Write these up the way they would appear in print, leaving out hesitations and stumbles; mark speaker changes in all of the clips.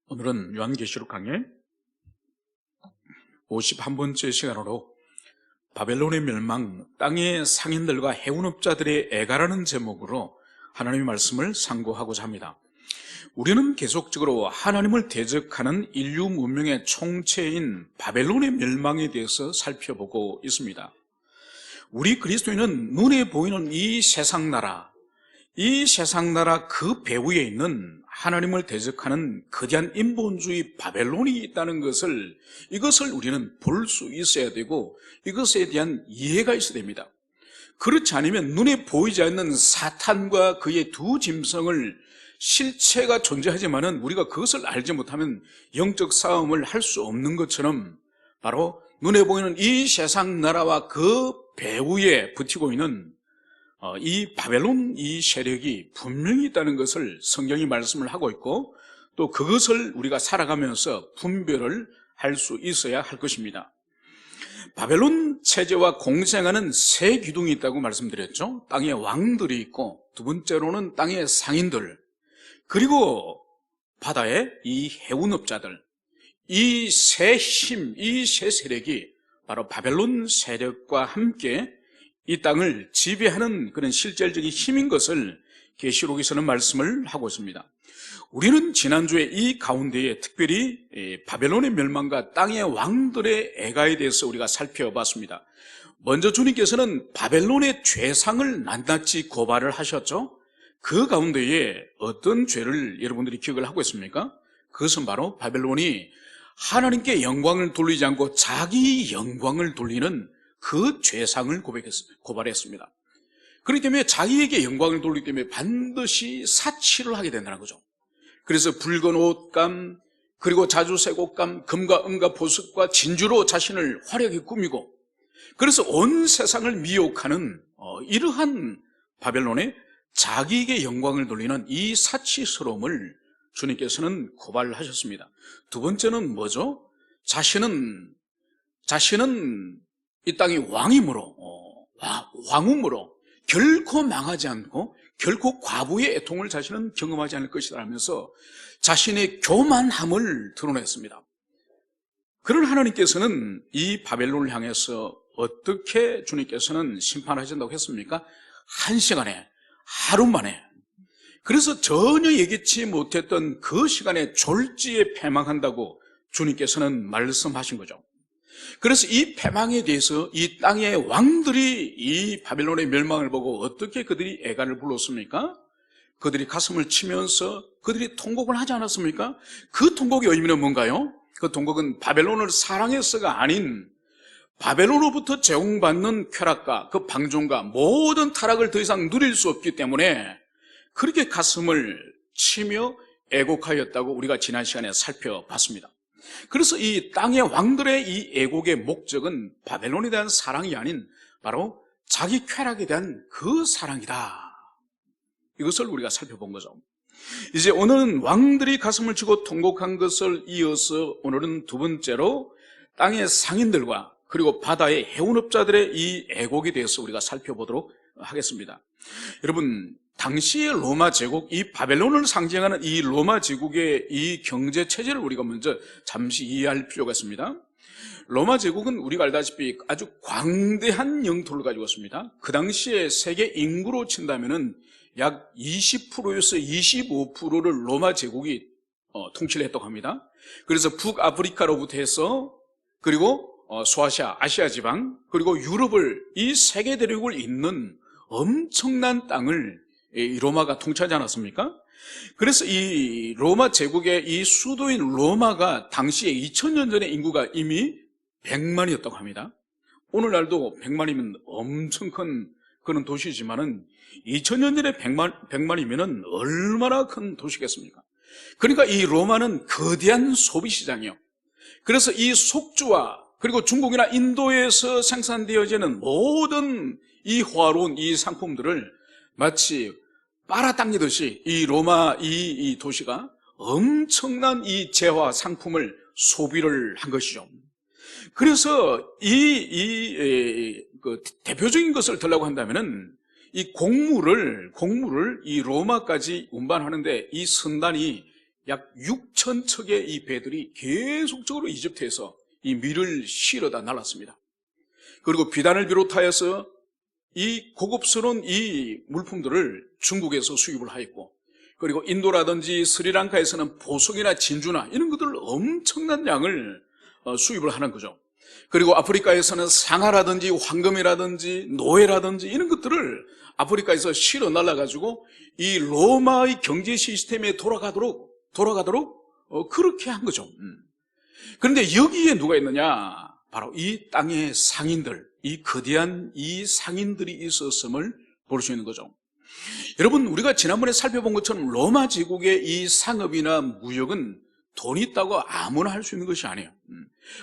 Speaker 1: 오늘은 요한계시록 강의 51번째 시간으로 바벨론의 멸망, 땅의 상인들과 해운업자들의 애가라는 제목으로 하나님의 말씀을 상고하고자 합니다. 우리는 계속적으로 하나님을 대적하는 인류 문명의 총체인 바벨론의 멸망에 대해서 살펴보고 있습니다. 우리 그리스도인은 눈에 보이는 이 세상 나라 그 배후에 있는 하나님을 대적하는 거대한 인본주의 바벨론이 있다는 이것을 우리는 볼 수 있어야 되고 이것에 대한 이해가 있어야 됩니다. 그렇지 않으면 눈에 보이지 않는 사탄과 그의 두 짐승을 실체가 존재하지만은 우리가 그것을 알지 못하면 영적 싸움을 할 수 없는 것처럼 바로 눈에 보이는 이 세상 나라와 그 배후에 붙이고 있는 이 바벨론 이 세력이 분명히 있다는 것을 성경이 말씀을 하고 있고 또 그것을 우리가 살아가면서 분별을 할 수 있어야 할 것입니다. 바벨론 체제와 공생하는 세 기둥이 있다고 말씀드렸죠. 땅의 왕들이 있고 두 번째로는 땅의 상인들, 그리고 바다의 이 해운업자들, 이 세 힘, 이 세 세력이 바로 바벨론 세력과 함께 이 땅을 지배하는 그런 실질적인 힘인 것을 계시록에서는 말씀을 하고 있습니다. 우리는 지난주에 이 가운데에 특별히 바벨론의 멸망과 땅의 왕들의 애가에 대해서 우리가 살펴봤습니다. 먼저 주님께서는 바벨론의 죄상을 낱낱이 고발을 하셨죠. 그 가운데에 어떤 죄를 여러분들이 기억을 하고 있습니까? 그것은 바로 바벨론이 하나님께 영광을 돌리지 않고 자기 영광을 돌리는 그 죄상을 고발했습니다. 그렇기 때문에 자기에게 영광을 돌리기 때문에 반드시 사치를 하게 된다는 거죠. 그래서 붉은 옷감, 그리고 자주색 옷감, 금과 은과 보석과 진주로 자신을 화려하게 꾸미고, 그래서 온 세상을 미혹하는 이러한 바벨론의 자기에게 영광을 돌리는 이 사치스러움을 주님께서는 고발하셨습니다. 두 번째는 뭐죠? 자신은 이 땅의 왕음으로 결코 망하지 않고 결코 과부의 애통을 자신은 경험하지 않을 것이다 하면서 자신의 교만함을 드러냈습니다. 그런 하나님께서는 이 바벨론을 향해서 어떻게 주님께서는 심판하신다고 했습니까? 한 시간에, 하루 만에. 그래서 전혀 예기치 못했던 그 시간에 졸지에 패망한다고 주님께서는 말씀하신 거죠. 그래서 이 패망에 대해서 이 땅의 왕들이 이 바벨론의 멸망을 보고 어떻게 그들이 애가를 불렀습니까? 그들이 가슴을 치면서 그들이 통곡을 하지 않았습니까? 그 통곡의 의미는 뭔가요? 그 통곡은 바벨론을 사랑해서가 아닌 바벨론으로부터 제공받는 쾌락과 그 방종과 모든 타락을 더 이상 누릴 수 없기 때문에 그렇게 가슴을 치며 애곡하였다고 우리가 지난 시간에 살펴봤습니다. 그래서 이 땅의 왕들의 이 애곡의 목적은 바벨론에 대한 사랑이 아닌 바로 자기 쾌락에 대한 그 사랑이다. 이것을 우리가 살펴본 거죠. 이제 오늘은 왕들이 가슴을 치고 통곡한 것을 이어서 오늘은 두 번째로 땅의 상인들과 그리고 바다의 해운업자들의 이 애곡에 대해서 우리가 살펴보도록 하겠습니다. 여러분, 당시의 로마 제국, 이 바벨론을 상징하는 이 로마 제국의 이 경제 체제를 우리가 먼저 잠시 이해할 필요가 있습니다. 로마 제국은 우리가 알다시피 아주 광대한 영토를 가지고 있습니다. 그 당시에 세계 인구로 친다면은 약 20%에서 25%를 로마 제국이 통치를 했다고 합니다. 그래서 북아프리카로부터 해서 그리고 소아시아, 아시아 지방, 그리고 유럽을 이 세계 대륙을 잇는 엄청난 땅을 이 로마가 통치하지 않았습니까? 그래서 이 로마 제국의 이 수도인 로마가 당시에 2000년 전의 인구가 이미 100만이었다고 합니다. 오늘날도 100만이면 엄청 큰 그런 도시지만은 2000년 전에 100만이면은 얼마나 큰 도시겠습니까? 그러니까 이 로마는 거대한 소비시장이요. 그래서 이 속주와 그리고 중국이나 인도에서 생산되어지는 모든 이 화로운 이 상품들을 마치 빨아당기듯이 이 로마 이 도시가 엄청난 이 재화 상품을 소비를 한 것이죠. 그래서 그 대표적인 것을 들라고 한다면은 이 곡물을 이 로마까지 운반하는데 이 선단이 약 6천 척의 이 배들이 계속적으로 이집트에서 이 밀을 실어다 날랐습니다. 그리고 비단을 비롯하여서 이 고급스러운 이 물품들을 중국에서 수입을 하였고, 그리고 인도라든지 스리랑카에서는 보석이나 진주나 이런 것들을 엄청난 양을 수입을 하는 거죠. 그리고 아프리카에서는 상아라든지 황금이라든지 노예라든지 이런 것들을 아프리카에서 실어 날라가지고 이 로마의 경제 시스템에 돌아가도록 그렇게 한 거죠. 그런데 여기에 누가 있느냐? 바로 이 땅의 상인들, 이 거대한 이 상인들이 있었음을 볼 수 있는 거죠. 여러분, 우리가 지난번에 살펴본 것처럼 로마 제국의 이 상업이나 무역은 돈 있다고 아무나 할 수 있는 것이 아니에요.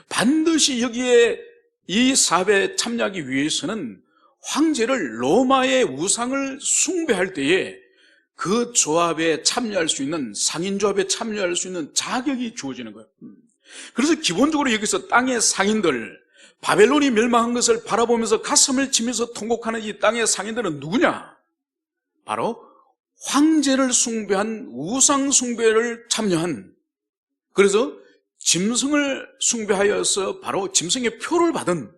Speaker 1: 반드시 여기에 이 사업에 참여하기 위해서는 황제를, 로마의 우상을 숭배할 때에 그 조합에 참여할 수 있는, 상인조합에 참여할 수 있는 자격이 주어지는 거예요. 그래서 기본적으로 여기서 땅의 상인들, 바벨론이 멸망한 것을 바라보면서 가슴을 치면서 통곡하는 이 땅의 상인들은 누구냐? 바로 황제를 숭배한, 우상 숭배를 참여한, 그래서 짐승을 숭배하여서 바로 짐승의 표를 받은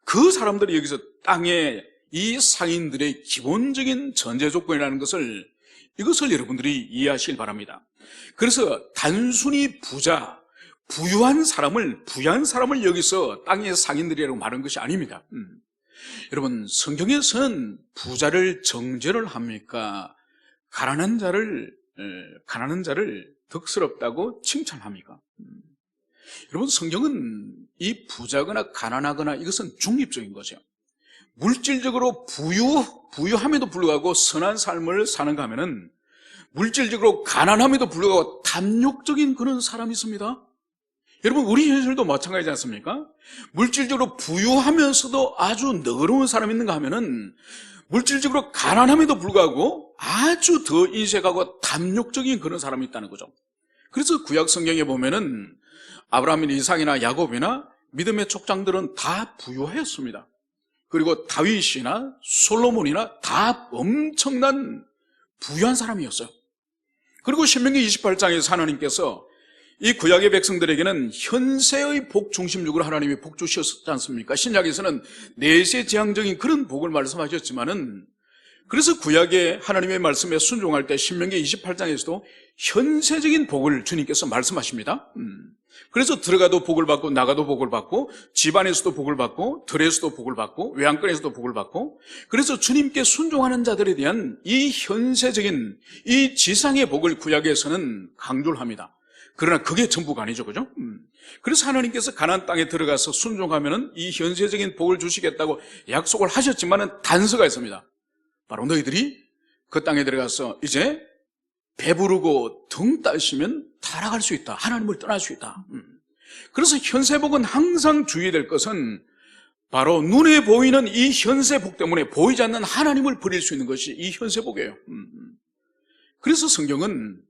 Speaker 1: 그 사람들이 여기서 땅의 이 상인들의 기본적인 전제 조건이라는 것을, 이것을 여러분들이 이해하시길 바랍니다. 그래서 단순히 부유한 사람을 여기서 땅의 상인들이라고 말하는 것이 아닙니다. 여러분, 성경에서는 부자를 정죄를 합니까? 가난한 자를 덕스럽다고 칭찬합니까? 여러분, 성경은 이 부자거나 가난하거나 이것은 중립적인 거죠. 물질적으로 부유함에도 불구하고 선한 삶을 사는가 하면은, 물질적으로 가난함에도 불구하고 탐욕적인 그런 사람이 있습니다. 여러분, 우리 현실도 마찬가지지 않습니까? 물질적으로 부유하면서도 아주 너그러운 사람이 있는가 하면은, 물질적으로 가난함에도 불구하고 아주 더 인색하고 탐욕적인 그런 사람이 있다는 거죠. 그래서 구약 성경에 보면은 아브라함이나 이삭이나 야곱이나 믿음의 족장들은 다 부유하였습니다. 그리고 다윗이나 솔로몬이나 다 엄청난 부유한 사람이었어요. 그리고 신명기 28장에서 하나님께서 이 구약의 백성들에게는 현세의 복 중심적으로 하나님이 복 주셨지 않습니까? 신약에서는 내세지향적인 그런 복을 말씀하셨지만은, 그래서 구약의 하나님의 말씀에 순종할 때 신명기 28장에서도 현세적인 복을 주님께서 말씀하십니다. 그래서 들어가도 복을 받고 나가도 복을 받고 집안에서도 복을 받고 들에서도 복을 받고 외양간에서도 복을 받고, 그래서 주님께 순종하는 자들에 대한 이 현세적인 이 지상의 복을 구약에서는 강조를 합니다. 그러나 그게 전부가 아니죠, 그죠? 그래서 하나님께서 가나안 땅에 들어가서 순종하면은 이 현세적인 복을 주시겠다고 약속을 하셨지만은 단서가 있습니다. 바로 너희들이 그 땅에 들어가서 이제 배부르고 등 따시면 타락할 수 있다. 하나님을 떠날 수 있다. 그래서 현세복은 항상 주의해야 될 것은 바로 눈에 보이는 이 현세복 때문에 보이지 않는 하나님을 버릴 수 있는 것이 이 현세복이에요. 그래서 성경은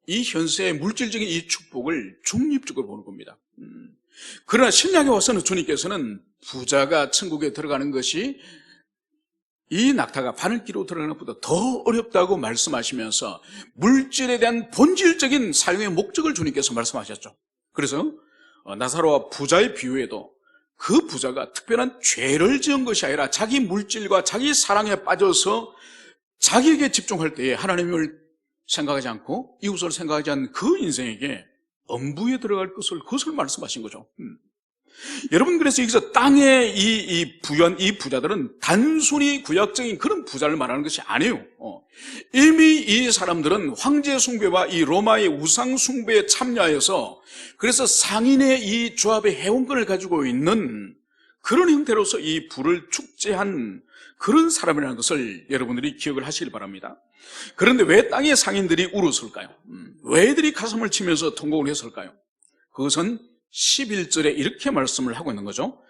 Speaker 1: 이 현세의 물질적인 이 축복을 중립적으로 보는 겁니다. 그러나 신약에 와서는 주님께서는 부자가 천국에 들어가는 것이 이 낙타가 바늘기로 들어가는 것보다 더 어렵다고 말씀하시면서 물질에 대한 본질적인 사용의 목적을 주님께서 말씀하셨죠. 그래서 나사로와 부자의 비유에도 그 부자가 특별한 죄를 지은 것이 아니라 자기 물질과 자기 사랑에 빠져서 자기에게 집중할 때에 하나님을 생각하지 않고 이웃을 생각하지 않는 그 인생에게 엄부에 들어갈 그것을 말씀하신 거죠. 여러분, 그래서 여기서 땅의 이 부유한 이 부자들은 단순히 구약적인 그런 부자를 말하는 것이 아니에요. 이미 이 사람들은 황제 숭배와 이 로마의 우상 숭배에 참여하여서 그래서 상인의 이 조합의 회원권을 가지고 있는 그런 형태로서 이 부를 축제한 그런 사람이라는 것을 여러분들이 기억을 하시길 바랍니다. 그런데 왜 땅의 상인들이 울었을까요? 왜 애들이 가슴을 치면서 통곡을 했을까요? 그것은 11절에 이렇게 말씀을 하고 있는 거죠.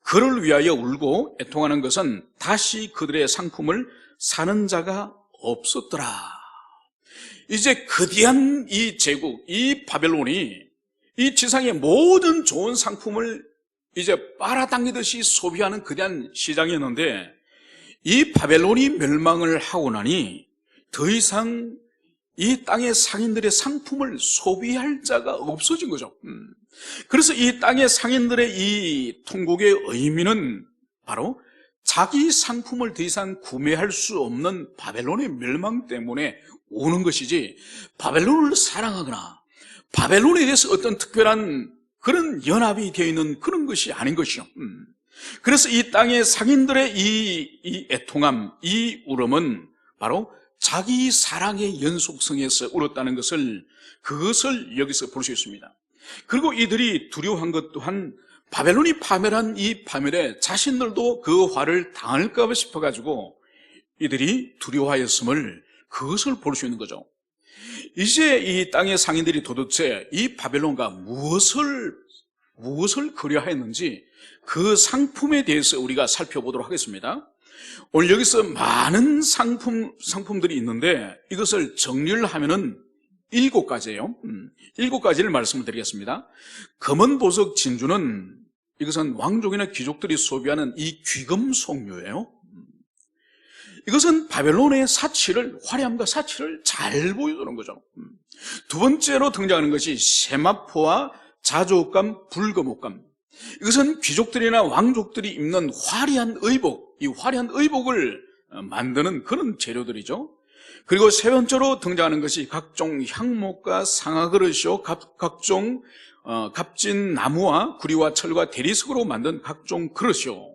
Speaker 1: 그를 위하여 울고 애통하는 것은 다시 그들의 상품을 사는 자가 없었더라. 이제 거대한 이 제국, 이 바벨론이 이 지상의 모든 좋은 상품을 이제 빨아당기듯이 소비하는 거대한 시장이었는데, 이 바벨론이 멸망을 하고 나니 더 이상 이 땅의 상인들의 상품을 소비할 자가 없어진 거죠. 그래서 이 땅의 상인들의 이 통곡의 의미는 바로 자기 상품을 더 이상 구매할 수 없는 바벨론의 멸망 때문에 오는 것이지, 바벨론을 사랑하거나 바벨론에 대해서 어떤 특별한 그런 연합이 되어 있는 그런 것이 아닌 것이죠. 그래서 이 땅의 상인들의 이 애통함, 이 울음은 바로 자기 사랑의 연속성에서 울었다는 것을, 그것을 여기서 볼 수 있습니다. 그리고 이들이 두려워한 것 또한 바벨론이 파멸한 이 파멸에 자신들도 그 화를 당할까 싶어가지고 이들이 두려워하였음을, 그것을 볼 수 있는 거죠. 이제 이 땅의 상인들이 도대체 이 바벨론과 무엇을 그리하였는지 그 상품에 대해서 우리가 살펴보도록 하겠습니다. 오늘 여기서 많은 상품들이 있는데 이것을 정리를 하면은 7가지예요. 7가지를 말씀을 드리겠습니다. 검은 보석 진주는, 이것은 왕족이나 귀족들이 소비하는 이 귀금속류예요. 이것은 바벨론의 사치를, 화려함과 사치를 잘 보여주는 거죠. 두 번째로 등장하는 것이 세마포와 자주옷감, 불검옷감. 이것은 귀족들이나 왕족들이 입는 화려한 의복, 이 화려한 의복을 만드는 그런 재료들이죠. 그리고 세 번째로 등장하는 것이 각종 향목과 상아그릇이요, 각종 값진 나무와 구리와 철과 대리석으로 만든 각종 그릇이요.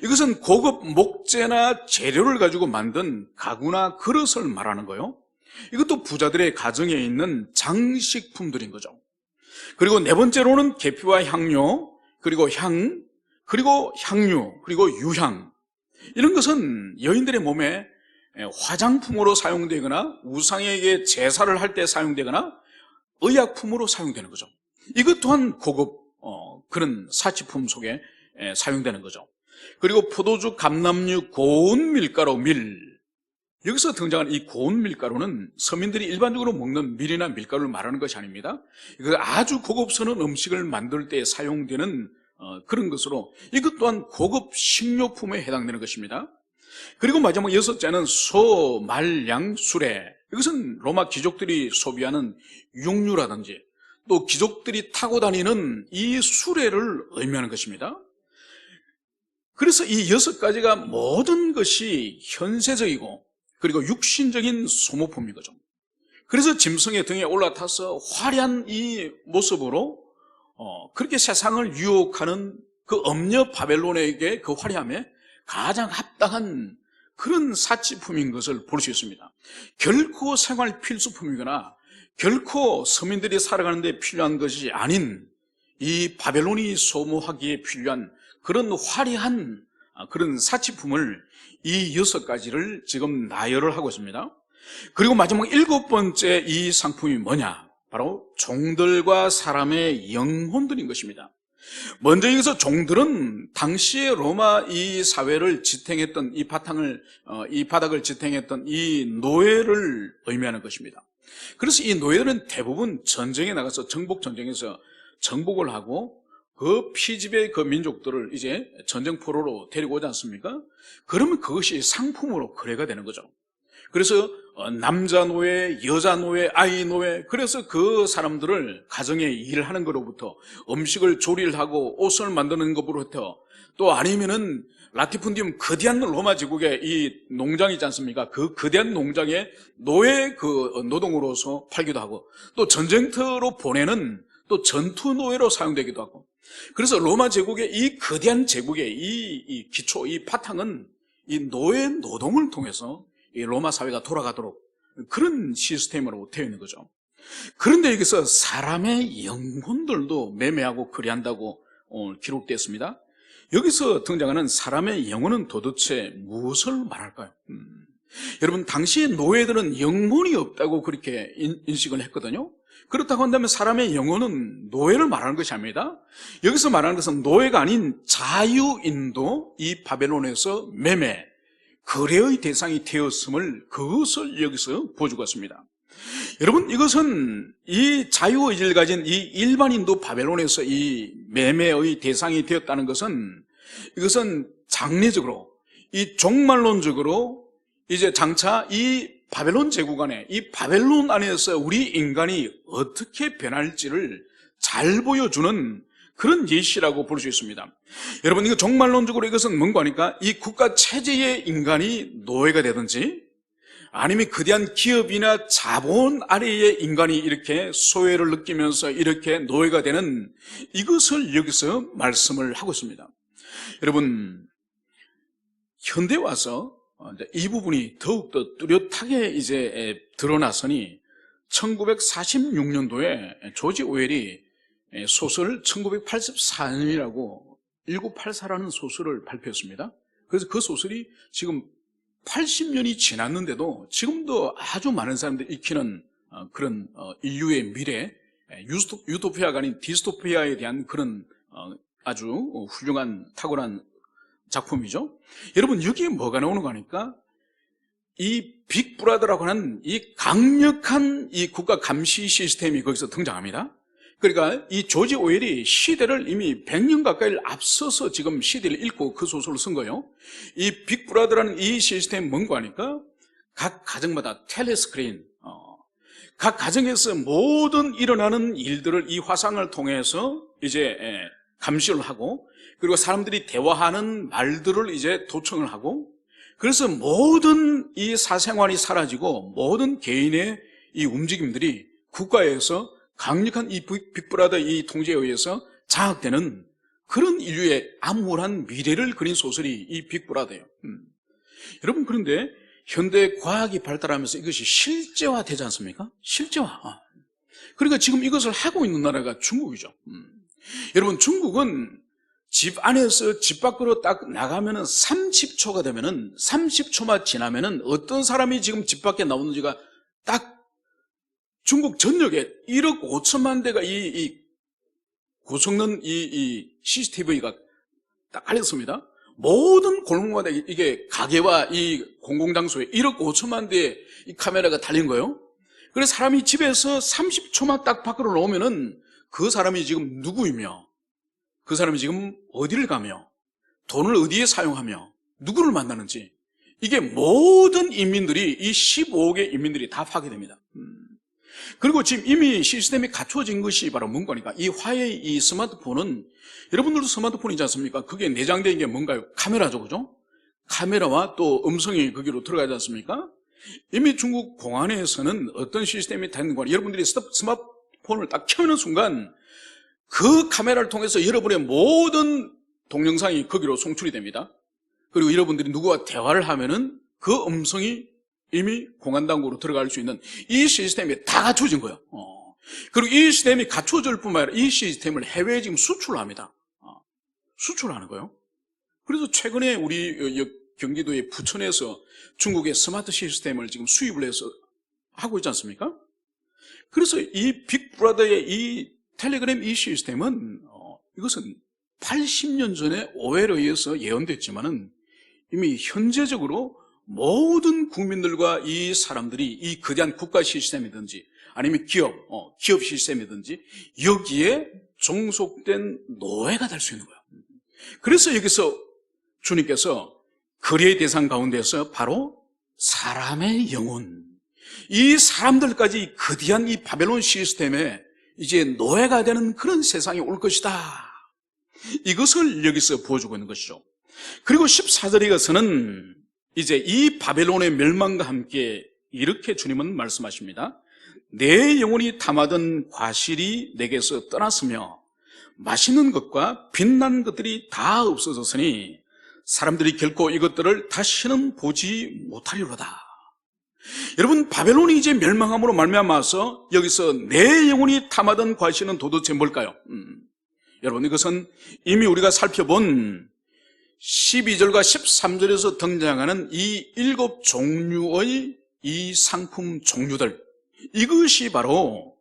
Speaker 1: 이것은 고급 목재나 재료를 가지고 만든 가구나 그릇을 말하는 거예요. 이것도 부자들의 가정에 있는 장식품들인 거죠. 그리고 네 번째로는 계피와 향료, 그리고 향, 그리고 향유, 그리고 유향. 이런 것은 여인들의 몸에 화장품으로 사용되거나 우상에게 제사를 할 때 사용되거나 의약품으로 사용되는 거죠. 이것 또한 고급 그런 사치품 속에 사용되는 거죠. 그리고 포도주, 감람류, 고운 밀가루, 밀. 여기서 등장하는 이 고운 밀가루는 서민들이 일반적으로 먹는 밀이나 밀가루를 말하는 것이 아닙니다. 이거 아주 고급스러운 음식을 만들 때 사용되는 그런 것으로, 이것 또한 고급 식료품에 해당되는 것입니다. 그리고 마지막 6째는 소, 말, 양, 수레. 이것은 로마 귀족들이 소비하는 육류라든지 또 귀족들이 타고 다니는 이 수레를 의미하는 것입니다. 그래서 이 6가지가 모든 것이 현세적이고 그리고 육신적인 소모품인 거죠. 그래서 짐승의 등에 올라타서 화려한 이 모습으로 그렇게 세상을 유혹하는 그 엄녀 바벨론에게 그 화려함에 가장 합당한 그런 사치품인 것을 볼 수 있습니다. 결코 생활 필수품이거나 결코 서민들이 살아가는 데 필요한 것이 아닌 이 바벨론이 소모하기에 필요한 그런 화려한 그런 사치품을, 이 6가지를 지금 나열을 하고 있습니다. 그리고 마지막 7번째 이 상품이 뭐냐? 바로 종들과 사람의 영혼들인 것입니다. 먼저 여기서 종들은 당시의 로마 이 사회를 지탱했던 이 바닥을 지탱했던 이 노예를 의미하는 것입니다. 그래서 이 노예들은 대부분 전쟁에 나가서 정복전쟁에서 정복을 하고 그 피지배 그 민족들을 이제 전쟁포로로 데리고 오지 않습니까? 그러면 그것이 상품으로 거래가 되는 거죠. 그래서 남자 노예, 여자 노예, 아이 노예, 그래서 그 사람들을 가정에 일을 하는 것로부터 음식을 조리를 하고 옷을 만드는 것으로부터, 또 아니면은 라티푼디움 거대한 로마 제국의 이 농장이 있지 않습니까? 그 거대한 농장에 노예 그 노동으로서 팔기도 하고, 또 전쟁터로 보내는 또 전투 노예로 사용되기도 하고. 그래서 로마 제국의 이 거대한 제국의 이 기초, 이 바탕은 이 노예 노동을 통해서 이 로마 사회가 돌아가도록 그런 시스템으로 되어 있는 거죠. 그런데 여기서 사람의 영혼들도 매매하고 거래한다고 오늘 기록되었습니다. 여기서 등장하는 사람의 영혼은 도대체 무엇을 말할까요? 여러분, 당시의 노예들은 영혼이 없다고 그렇게 인식을 했거든요. 그렇다고 한다면 사람의 영혼은 노예를 말하는 것이 아닙니다. 여기서 말하는 것은 노예가 아닌 자유인도 이 바벨론에서 매매, 거래의 대상이 되었음을, 그것을 여기서 보여주고 있습니다. 여러분, 이것은 이 자유의지를 가진 이 일반인도 바벨론에서 이 매매의 대상이 되었다는 것은, 이것은 장래적으로, 이 종말론적으로 이제 장차 이 바벨론 제국 안에, 이 바벨론 안에서 우리 인간이 어떻게 변할지를 잘 보여주는 그런 예시라고 볼 수 있습니다. 여러분, 이거 종말론적으로 이것은 뭔가 하니까 이 국가 체제의 인간이 노예가 되든지 아니면 거대한 기업이나 자본 아래의 인간이 이렇게 소외를 느끼면서 이렇게 노예가 되는 이것을 여기서 말씀을 하고 있습니다. 여러분, 현대 와서 이 부분이 더욱더 뚜렷하게 이제 드러났으니 1946년도에 조지 오웰이 소설 1984년이라고 1984라는 소설을 발표했습니다. 그래서 그 소설이 지금 80년이 지났는데도 지금도 아주 많은 사람들이 익히는 그런 인류의 미래, 유토피아가 아닌 디스토피아에 대한 그런 아주 훌륭한 탁월한 작품이죠. 여러분, 여기에 뭐가 나오는 거니까 이 빅브라더라고 하는 이 강력한 이 국가 감시 시스템이 거기서 등장합니다. 그러니까 이 조지 오웰이 시대를 이미 100년 가까이를 앞서서 지금 시대를 읽고 그 소설을 쓴 거예요. 이 빅브라더라는 이 시스템이 뭔가 하니까 각 가정마다 텔레스크린, 각 가정에서 모든 일어나는 일들을 이 화상을 통해서 이제 감시를 하고, 그리고 사람들이 대화하는 말들을 이제 도청을 하고, 그래서 모든 이 사생활이 사라지고 모든 개인의 이 움직임들이 국가에서 강력한 이 빅브라더 이 통제에 의해서 장악되는 그런 인류의 암울한 미래를 그린 소설이 이 빅브라더예요. 여러분, 그런데 현대 과학이 발달하면서 이것이 실제화되지 않습니까? 실제화. 그러니까 지금 이것을 하고 있는 나라가 중국이죠. 여러분, 중국은 집 안에서 집 밖으로 딱 나가면은 30초가 되면은 30초만 지나면은 어떤 사람이 지금 집 밖에 나오는지가 딱 중국 전역에 1억 5천만 대가 이 고성능 이 CCTV가 딱 알렸습니다. 모든 골목마다 이게 가게와 이 공공장소에 1억 5천만 대의 이 카메라가 달린 거예요. 그래서 사람이 집에서 30초만 딱 밖으로 나오면은 그 사람이 지금 누구이며, 그 사람이 지금 어디를 가며, 돈을 어디에 사용하며, 누구를 만나는지, 이게 모든 인민들이, 이 15억의 인민들이 다 파괴됩니다. 그리고 지금 이미 시스템이 갖춰진 것이 바로 뭔가니까, 이 화웨이 이 스마트폰은, 여러분들도 스마트폰이지 않습니까? 그게 내장된 게 뭔가요? 카메라죠, 그죠? 카메라와 또 음성이 거기로 들어가지 않습니까? 이미 중국 공안에서는 어떤 시스템이 되는 거냐, 여러분들이 스마트폰을 딱 켜는 순간 그 카메라를 통해서 여러분의 모든 동영상이 거기로 송출이 됩니다. 그리고 여러분들이 누구와 대화를 하면은 그 음성이 이미 공안당국으로 들어갈 수 있는 이 시스템이 다 갖춰진 거예요. 그리고 이 시스템이 갖춰질 뿐만 아니라 이 시스템을 해외에 지금 수출을 합니다. 수출하는 거예요. 그래서 최근에 우리 경기도의 부천에서 중국의 스마트 시스템을 지금 수입을 해서 하고 있지 않습니까? 그래서 이 빅브라더의 이 텔레그램 이 시스템은 이것은 80년 전에 오웰에 의해서 예언됐지만은 이미 현재적으로 모든 국민들과 이 사람들이 이 거대한 국가 시스템이든지 아니면 기업 시스템이든지 여기에 종속된 노예가 될 수 있는 거예요. 그래서 여기서 주님께서 거래의 대상 가운데서 바로 사람의 영혼, 이 사람들까지 거대한 이 바벨론 시스템에 이제 노예가 되는 그런 세상이 올 것이다. 이것을 여기서 보여주고 있는 것이죠. 그리고 14절에 가서는 이제 이 바벨론의 멸망과 함께 이렇게 주님은 말씀하십니다. 내 영혼이 탐하던 과실이 내게서 떠났으며 맛있는 것과 빛난 것들이 다 없어졌으니 사람들이 결코 이것들을 다시는 보지 못하리로다. 여러분, 바벨론이 이제 멸망함으로 말미암아서 여기서 내 영혼이 탐하던 과실은 도대체 뭘까요? 여러분, 이것은 이미 우리가 살펴본 12절과 13절에서 등장하는 이 7 종류의 이 상품 종류들, 이것이 바로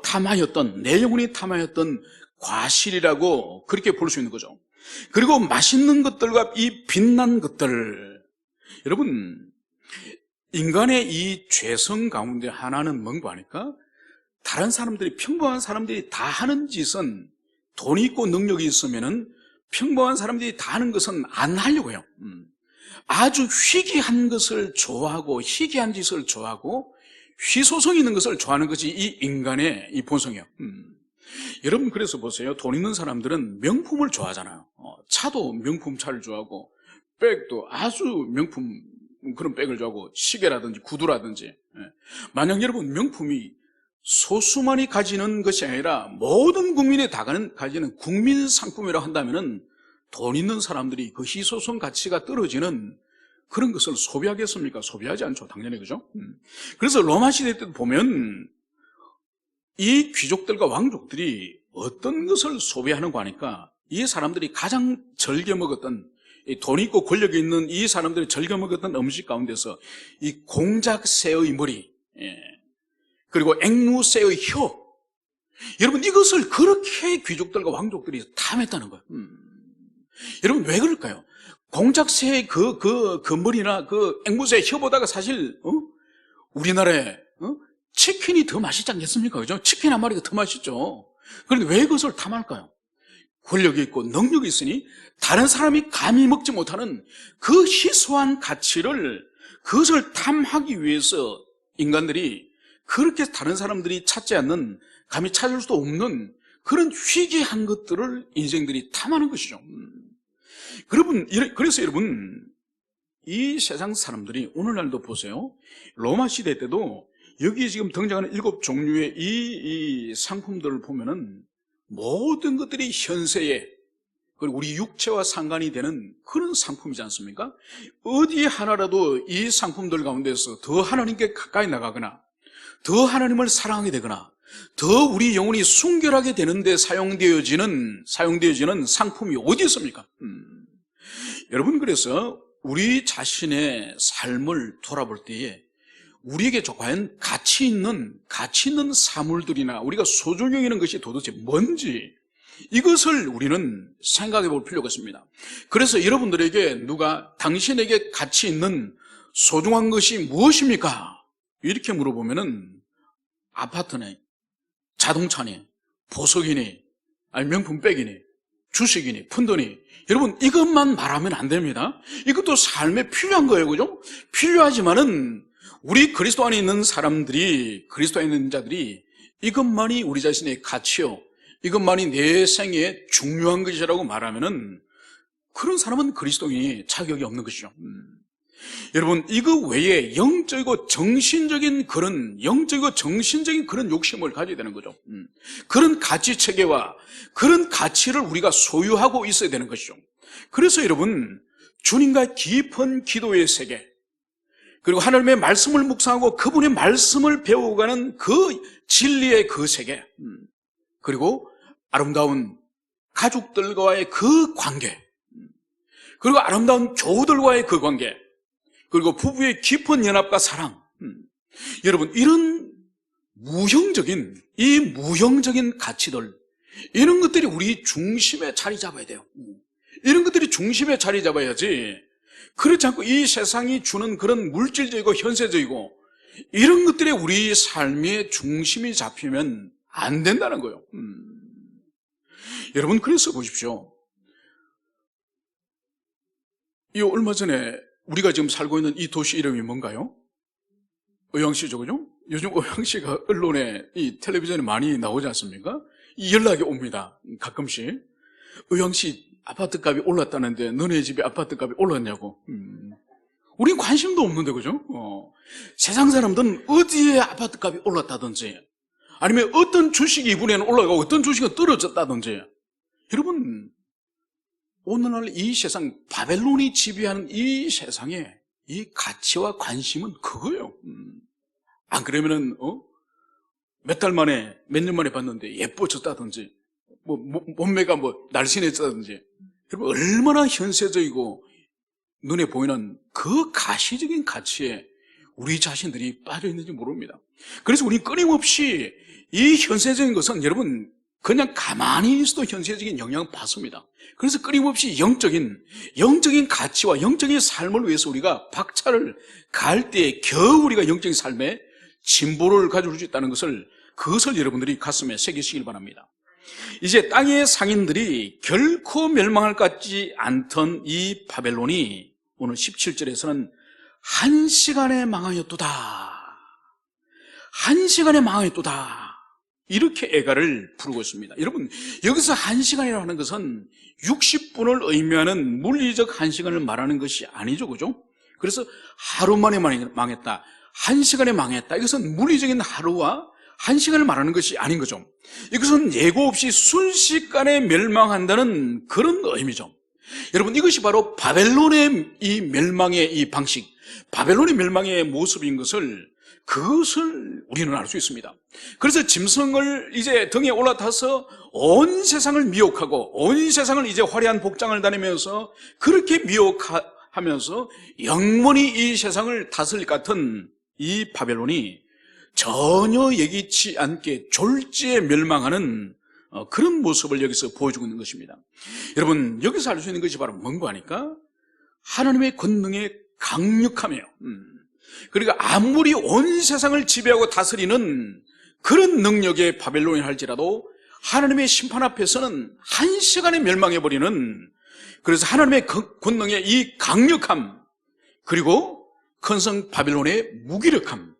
Speaker 1: 탐하였던, 내 영혼이 탐하였던 과실이라고 그렇게 볼 수 있는 거죠. 그리고 맛있는 것들과 이 빛난 것들, 여러분, 인간의 이 죄성 가운데 하나는 뭔가 하니까 다른 사람들이, 평범한 사람들이 다 하는 짓은 돈이 있고 능력이 있으면은 평범한 사람들이 다 하는 것은 안 하려고 해요. 아주 희귀한 것을 좋아하고 희귀한 짓을 좋아하고 희소성 있는 것을 좋아하는 것이 이 인간의 이 본성이에요. 여러분 그래서 보세요. 돈 있는 사람들은 명품을 좋아하잖아요. 차도 명품 차를 좋아하고 백도 아주 명품 그런 백을 좋아하고 시계라든지 구두라든지. 만약 여러분 명품이 소수만이 가지는 것이 아니라 모든 국민이 다 가지는 국민 상품이라고 한다면은 돈 있는 사람들이 그 희소성 가치가 떨어지는 그런 것을 소비하겠습니까? 소비하지 않죠. 당연히, 그죠? 그래서 로마 시대 때도 보면 이 귀족들과 왕족들이 어떤 것을 소비하는 거 하니까 이 사람들이 가장 즐겨 먹었던 돈 있고 권력이 있는 이 사람들이 즐겨 먹었던 음식 가운데서 이 공작새의 머리, 그리고 앵무새의 혀, 여러분 이것을 그렇게 귀족들과 왕족들이 탐했다는 거예요. 여러분 왜 그럴까요? 공작새의 그 머리나 그 앵무새의 혀보다가 사실 우리나라에 치킨이 더 맛있지 않겠습니까? 그죠? 치킨 한 마리가 더 맛있죠. 그런데 왜 그것을 탐할까요? 권력이 있고 능력이 있으니 다른 사람이 감히 먹지 못하는 그 희소한 가치를 그것을 탐하기 위해서 인간들이 그렇게 다른 사람들이 찾지 않는, 감히 찾을 수도 없는 그런 희귀한 것들을 인생들이 탐하는 것이죠. 그래서 여러분 이 세상 사람들이 오늘날도 보세요. 로마 시대 때도 여기 지금 등장하는 7종류의 이 상품들을 보면은 모든 것들이 현세에, 그리고 우리 육체와 상관이 되는 그런 상품이지 않습니까? 어디 하나라도 이 상품들 가운데서 더 하나님께 가까이 나가거나 더 하나님을 사랑하게 되거나 더 우리 영혼이 순결하게 되는데 사용되어지는 상품이 어디 있습니까? 여러분 그래서 우리 자신의 삶을 돌아볼 때에 우리에게 과연 가치 있는 사물들이나 우리가 소중히 여기는 것이 도대체 뭔지 이것을 우리는 생각해 볼 필요가 있습니다. 그래서 여러분들에게 누가 당신에게 가치 있는 소중한 것이 무엇입니까? 이렇게 물어보면은 아파트니, 자동차니, 보석이니, 아니 명품백이니, 주식이니, 푼돈이, 여러분 이것만 말하면 안 됩니다. 이것도 삶에 필요한 거예요, 그죠? 필요하지만은 우리 그리스도 안에 있는 사람들이, 그리스도 안에 있는 자들이 이것만이 우리 자신의 가치요, 이것만이 내 생에 중요한 것이라고 말하면은 그런 사람은 그리스도인이 자격이 없는 것이죠. 여러분 이거 외에 영적이고 정신적인 그런 욕심을 가져야 되는 거죠. 그런 가치 체계와 그런 가치를 우리가 소유하고 있어야 되는 것이죠. 그래서 여러분 주님과 깊은 기도의 세계, 그리고 하나님의 말씀을 묵상하고 그분의 말씀을 배워가는 그 진리의 그 세계, 그리고 아름다운 가족들과의 그 관계, 그리고 아름다운 교우들과의 그 관계, 그리고 부부의 깊은 연합과 사랑, 여러분 이런 무형적인 가치들, 이런 것들이 우리 중심에 자리 잡아야 돼요. 이런 것들이 중심에 자리 잡아야지, 그렇지 않고 이 세상이 주는 그런 물질적이고 현세적이고 이런 것들이 우리 삶의 중심이 잡히면 안 된다는 거예요. 여러분 그래서 보십시오. 이 얼마 전에 우리가 지금 살고 있는 이 도시 이름이 뭔가요? 의왕시죠, 그죠? 요즘 의왕시가 언론에, 이 텔레비전에 많이 나오지 않습니까? 이 연락이 옵니다, 가끔씩. 의왕시 아파트값이 올랐다는데 너네 집에 아파트값이 올랐냐고. 우린 관심도 없는데, 그죠? 세상 사람들은 어디에 아파트값이 올랐다든지, 아니면 어떤 주식이 이번에는 올라가고 어떤 주식은 떨어졌다든지. 여러분 오늘날 이 세상, 바벨론이 지배하는 이 세상에 이 가치와 관심은 그거예요. 안 그러면은 몇 달 만에, 몇 년 만에 봤는데 예뻐졌다든지, 몸매가 날씬해졌다든지, 여러분 얼마나 현세적이고 눈에 보이는 그 가시적인 가치에 우리 자신들이 빠져 있는지 모릅니다. 그래서 우리는 끊임없이 이 현세적인 것은 여러분 그냥 가만히 있어도 현세적인 영향을 받습니다. 그래서 끊임없이 영적인 가치와 영적인 삶을 위해서 우리가 박차를 가할 때에 겨우 우리가 영적인 삶에 진보를 가져올 수 있다는 것을, 그것을 여러분들이 가슴에 새기시길 바랍니다. 이제 땅의 상인들이 결코 멸망할 것 같지 않던 이 바벨론이 오늘 17절에서는 한 시간에 망하였도다. 한 시간에 망하였도다. 이렇게 애가를 부르고 있습니다. 여러분, 여기서 한 시간이라고 하는 것은 60분을 의미하는 물리적 한 시간을 말하는 것이 아니죠. 그죠? 그래서 하루 만에 망했다. 한 시간에 망했다. 이것은 물리적인 하루와 한 시간을 말하는 것이 아닌 거죠. 이것은 예고 없이 순식간에 멸망한다는 그런 의미죠. 여러분, 이것이 바로 바벨론의 이 멸망의 이 방식, 바벨론의 멸망의 모습인 그것을 우리는 알 수 있습니다. 그래서 짐승을 이제 등에 올라타서 온 세상을 미혹하고 온 세상을 이제 화려한 복장을 다니면서 그렇게 미혹하면서 영원히 이 세상을 다스릴 것 같은 이 바벨론이 전혀 예기치 않게 졸지에 멸망하는 그런 모습을 여기서 보여주고 있는 것입니다. 여러분, 여기서 알 수 있는 것이 바로 뭔가 하니까 하나님의 권능의 강력함이에요. 그러니까 아무리 온 세상을 지배하고 다스리는 그런 능력의 바벨론이 할지라도 하나님의 심판 앞에서는 한 시간에 멸망해버리는, 그래서 하나님의 권능의 이 강력함, 그리고 큰성 바벨론의 무기력함,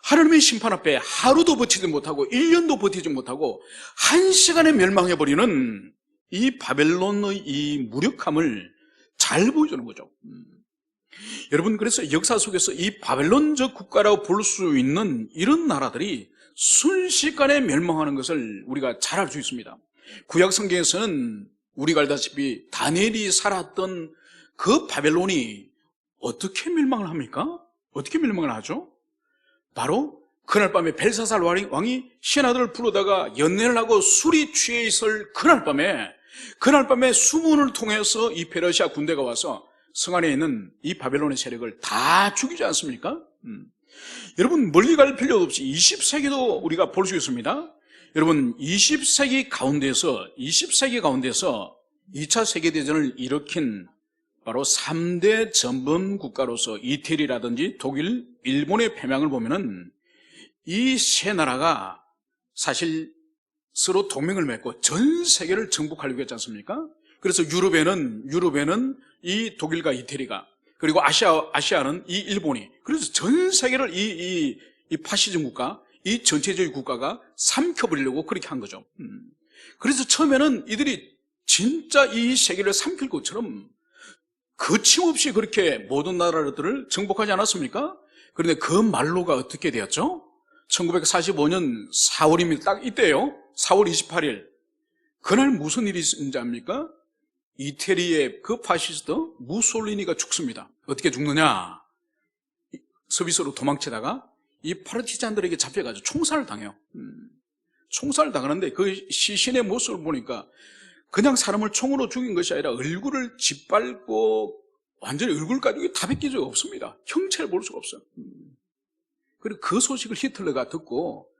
Speaker 1: 하나님의 심판 앞에 하루도 버티지 못하고 1년도 버티지 못하고 한 시간에 멸망해버리는 이 바벨론의 이 무력함을 잘 보여주는 거죠. 여러분, 그래서 역사 속에서 이 바벨론적 국가라고 볼 수 있는 이런 나라들이 순식간에 멸망하는 것을 우리가 잘 알 수 있습니다. 구약 성경에서는 우리가 알다시피 다니엘이 살았던 그 바벨론이 어떻게 멸망을 합니까? 어떻게 멸망을 하죠? 바로 그날 밤에 벨사살 왕이 신하들을 부르다가 연례를 하고 술이 취해 있을 그날 밤에 수문을 통해서 이 페르시아 군대가 와서 성 안에 있는 이 바벨론의 세력을 다 죽이지 않습니까? 여러분, 멀리 갈 필요도 없이 20세기도 우리가 볼 수 있습니다. 여러분, 20세기 가운데서 2차 세계대전을 일으킨 바로 3대 전범 국가로서 이태리라든지 독일, 일본의 패망을 보면은 이 세 나라가 사실 서로 동맹을 맺고 전 세계를 정복하려고 했지 않습니까? 그래서 유럽에는 이 독일과 이태리가, 그리고 아시아는 이 일본이, 그래서 전 세계를 이 파시즘 국가, 이 전체주의 국가가 삼켜버리려고 그렇게 한 거죠. 그래서 처음에는 이들이 진짜 이 세계를 삼킬 것처럼 거침없이 그렇게 모든 나라들을 정복하지 않았습니까? 그런데 그 말로가 어떻게 되었죠? 1945년 4월입니다. 딱 이때요. 4월 28일. 그날 무슨 일이 있는지 압니까? 이태리의 그 파시스트 무솔리니가 죽습니다. 어떻게 죽느냐? 스위스로 도망치다가 이 파르티잔들에게 잡혀가지고 총살을 당해요. 총살을 당하는데 그 시신의 모습을 보니까 그냥 사람을 총으로 죽인 것이 아니라 얼굴을 짓밟고 완전히 얼굴 가지고 다 벗긴 적이 없습니다. 형체를 볼 수가 없어요. 그리고 그 소식을 히틀러가 듣고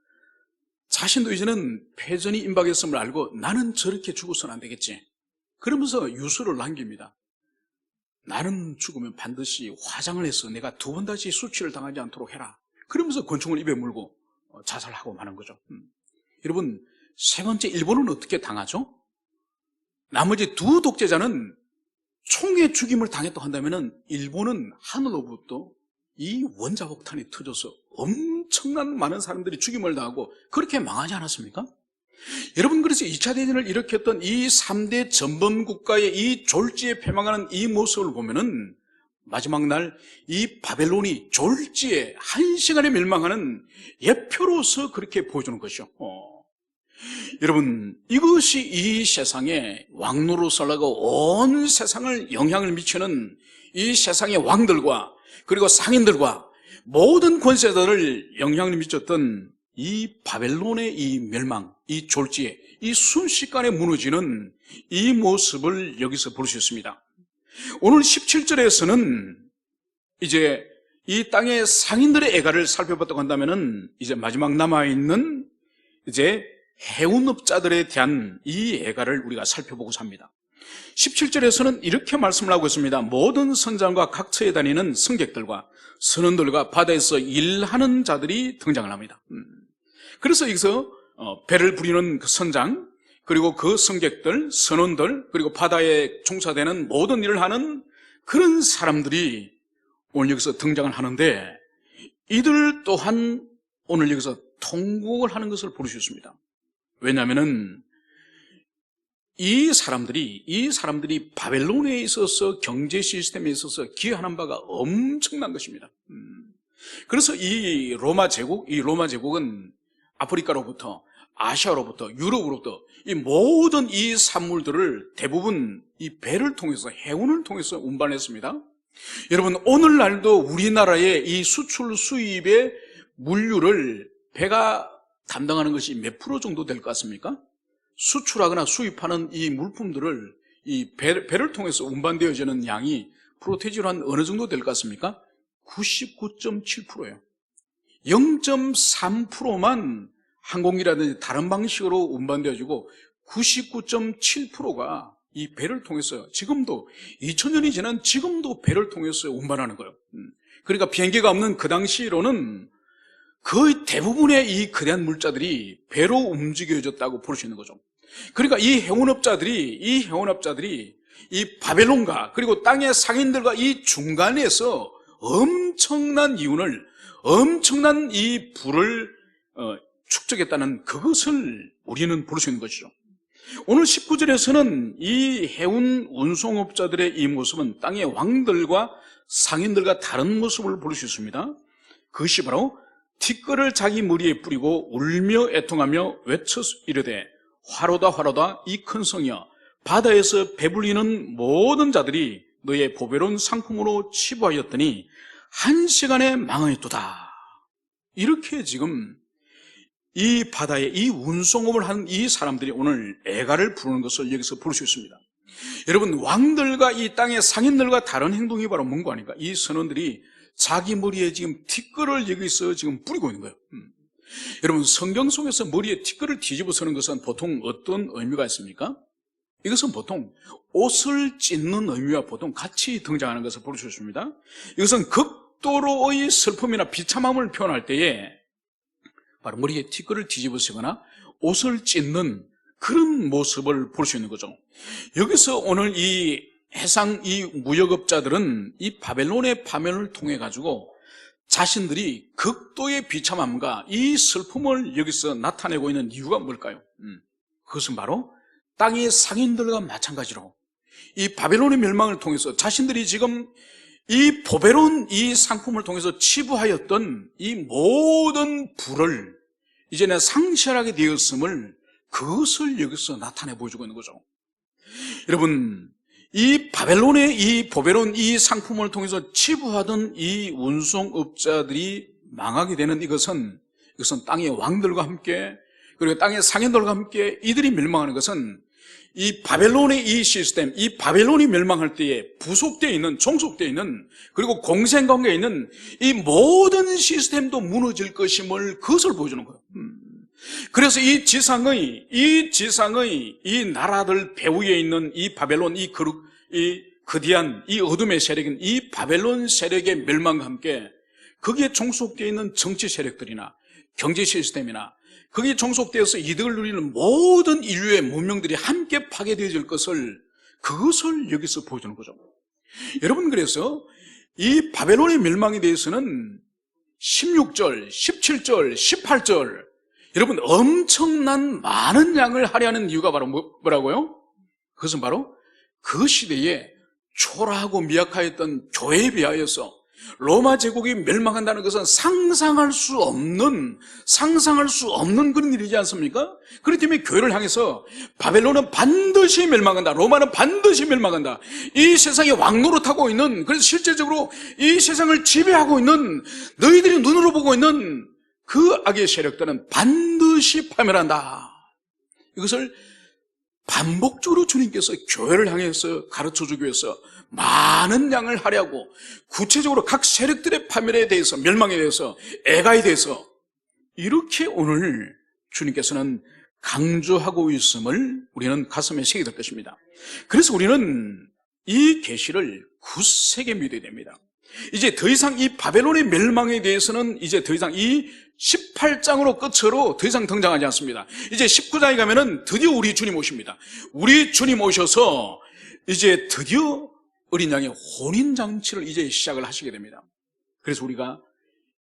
Speaker 1: 자신도 이제는 패전이 임박했음을 알고 나는 저렇게 죽어서는 안 되겠지. 그러면서 유서를 남깁니다. 나는 죽으면 반드시 화장을 해서 내가 두 번 다시 수치를 당하지 않도록 해라. 그러면서 권총을 입에 물고 자살하고 마는 거죠. 여러분, 세 번째 일본은 어떻게 당하죠? 나머지 두 독재자는 총의 죽임을 당했다고 한다면 일본은 하늘로부터 이 원자폭탄이 터져서 엄청난 많은 사람들이 죽임을 당하고 그렇게 망하지 않았습니까? 여러분, 그래서 2차 대전을 일으켰던 이 3대 전범 국가의 이 졸지에 패망하는 이 모습을 보면은 마지막 날 이 바벨론이 졸지에 한 시간에 멸망하는 예표로서 그렇게 보여주는 것이죠. 여러분, 이것이 이 세상에 왕노로 살라고 온 세상을 영향을 미치는 이 세상의 왕들과 그리고 상인들과 모든 권세자들을 영향을 미쳤던 이 바벨론의 이 멸망, 이 졸지에 이 순식간에 무너지는 이 모습을 여기서 볼 수 있습니다. 오늘 17절에서는 이제 이 땅의 상인들의 애가를 살펴봤다고 한다면은 이제 마지막 남아있는 이제 해운업자들에 대한 이 애가를 우리가 살펴보고자 합니다. 17절에서는 이렇게 말씀을 하고 있습니다. 모든 선장과 각처에 다니는 승객들과 선원들과 바다에서 일하는 자들이 등장을 합니다. 그래서 여기서 배를 부리는 그 선장, 그리고 그 승객들, 선원들, 그리고 바다에 종사되는 모든 일을 하는 그런 사람들이 오늘 여기서 등장을 하는데, 이들 또한 오늘 여기서 통곡을 하는 것을 볼 수 있습니다. 왜냐하면은 이 사람들이 바벨론에 있어서 경제 시스템에 있어서 기여하는 바가 엄청난 것입니다. 그래서 이 로마 제국은 아프리카로부터, 아시아로부터, 유럽으로부터 이 모든 이 산물들을 대부분 이 배를 통해서, 해운을 통해서 운반했습니다. 여러분, 오늘날도 우리나라의 이 수출 수입의 물류를 배가 담당하는 것이 몇 프로 정도 될 것 같습니까? 수출하거나 수입하는 이 물품들을 이 배를 통해서 운반되어지는 양이 프로테이지로 한 어느 정도 될 것 같습니까? 99.7%예요. 0.3%만 항공기라든지 다른 방식으로 운반되어지고 99.7%가 이 배를 통해서 지금도 2000년이 지난 지금도 배를 통해서 운반하는 거예요. 그러니까 비행기가 없는 그 당시로는 거의 대부분의 이 거대한 물자들이 배로 움직여졌다고 볼 수 있는 거죠. 그러니까 이 해운업자들이 이 바벨론과 그리고 땅의 상인들과 이 중간에서 엄청난 이 부를 축적했다는 그것을 우리는 볼 수 있는 것이죠. 오늘 19절에서는 이 해운 운송업자들의 이 모습은 땅의 왕들과 상인들과 다른 모습을 볼 수 있습니다. 그것이 바로 티끌을 자기 머리에 뿌리고 울며 애통하며 외쳐 이르되 화로다 화로다 이 큰 성이여, 바다에서 배불리는 모든 자들이 너의 보배로운 상품으로 치부하였더니 한 시간에 망하였도다. 이렇게 지금 이 바다에 이 운송업을 하는 이 사람들이 오늘 애가를 부르는 것을 여기서 볼 수 있습니다. 여러분, 왕들과 이 땅의 상인들과 다른 행동이 바로 뭔가 하니까 이 선원들이 자기 머리에 지금 티끌을 여기서 지금 뿌리고 있는 거예요. 여러분, 성경 속에서 머리에 티끌을 뒤집어 쓰는 것은 보통 어떤 의미가 있습니까? 이것은 보통 옷을 찢는 의미와 보통 같이 등장하는 것을 볼 수 있습니다. 이것은 극도로의 슬픔이나 비참함을 표현할 때에 바로 머리에 티끌을 뒤집어 쓰거나 옷을 찢는 그런 모습을 볼 수 있는 거죠. 여기서 오늘 이 해상 이 무역업자들은 이 바벨론의 파멸을 통해 가지고 자신들이 극도의 비참함과 이 슬픔을 여기서 나타내고 있는 이유가 뭘까요? 그것은 바로 땅의 상인들과 마찬가지로 이 바벨론의 멸망을 통해서 자신들이 지금 이 보배로운 이 상품을 통해서 치부하였던 이 모든 부를 이제는 상실하게 되었음을, 그것을 여기서 나타내 보여주고 있는 거죠. 여러분, 이 바벨론의 이 보배로운 이 상품을 통해서 치부하던 이 운송업자들이 망하게 되는 이것은 땅의 왕들과 함께 그리고 땅의 상인들과 함께 이들이 멸망하는 것은 이 바벨론의 이 시스템, 이 바벨론이 멸망할 때에 부속되어 있는, 종속되어 있는 그리고 공생관계에 있는 이 모든 시스템도 무너질 것임을, 그것을 보여주는 거예요. 그래서 이 지상의 이 나라들 배후에 있는 이 바벨론, 이 거대한 이 어둠의 세력인 이 바벨론 세력의 멸망과 함께 거기에 종속되어 있는 정치 세력들이나 경제 시스템이나 거기에 종속되어서 이득을 누리는 모든 인류의 문명들이 함께 파괴되어질 것을, 그것을 여기서 보여주는 거죠. 여러분, 그래서 이 바벨론의 멸망에 대해서는 16절, 17절, 18절 여러분 엄청난 많은 양을 할애하는 이유가 바로 뭐라고요? 그것은 바로 그 시대에 초라하고 미약하였던 교회에 비하여서 로마 제국이 멸망한다는 것은 상상할 수 없는 그런 일이지 않습니까? 그렇기 때문에 교회를 향해서 바벨론은 반드시 멸망한다, 로마는 반드시 멸망한다, 이 세상에 왕노릇하고 있는, 그래서 실제적으로 이 세상을 지배하고 있는, 너희들이 눈으로 보고 있는 그 악의 세력들은 반드시 파멸한다. 이것을 반복적으로 주님께서 교회를 향해서 가르쳐주기 위해서 많은 양을 할애하고 구체적으로 각 세력들의 파멸에 대해서, 멸망에 대해서, 애가에 대해서 이렇게 오늘 주님께서는 강조하고 있음을 우리는 가슴에 새기게 될 것입니다. 그래서 우리는 이 계시를 굳세게 믿어야 됩니다. 이제 더 이상 이 바벨론의 멸망에 대해서는 이제 더 이상 이 18장으로 끝으로 더 이상 등장하지 않습니다. 이제 19장에 가면은 드디어 우리 주님 오십니다. 우리 주님 오셔서 이제 드디어 어린 양의 혼인잔치를 이제 시작을 하시게 됩니다. 그래서 우리가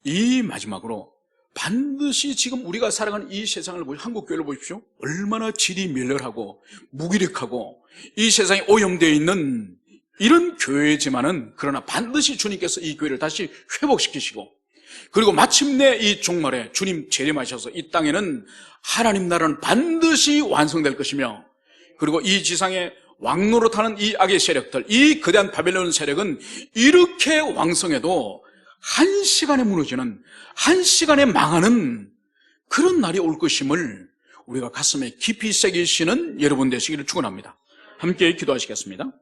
Speaker 1: 이 마지막으로 반드시 지금 우리가 살아가는 이 세상을 보십시오. 한국교회를 보십시오. 얼마나 질이 멸렬하고 무기력하고 이 세상에 오염되어 있는 이런 교회지만은, 그러나 반드시 주님께서 이 교회를 다시 회복시키시고, 그리고 마침내 이 종말에 주님 재림하셔서 이 땅에는 하나님 나라는 반드시 완성될 것이며, 그리고 이 지상에 왕노릇하는 이 악의 세력들, 이 거대한 바벨론 세력은 이렇게 왕성해도 한시간에 무너지는, 한시간에 망하는 그런 날이 올 것임을 우리가 가슴에 깊이 새기시는 여러분 되시기를 축원합니다. 함께 기도하시겠습니다.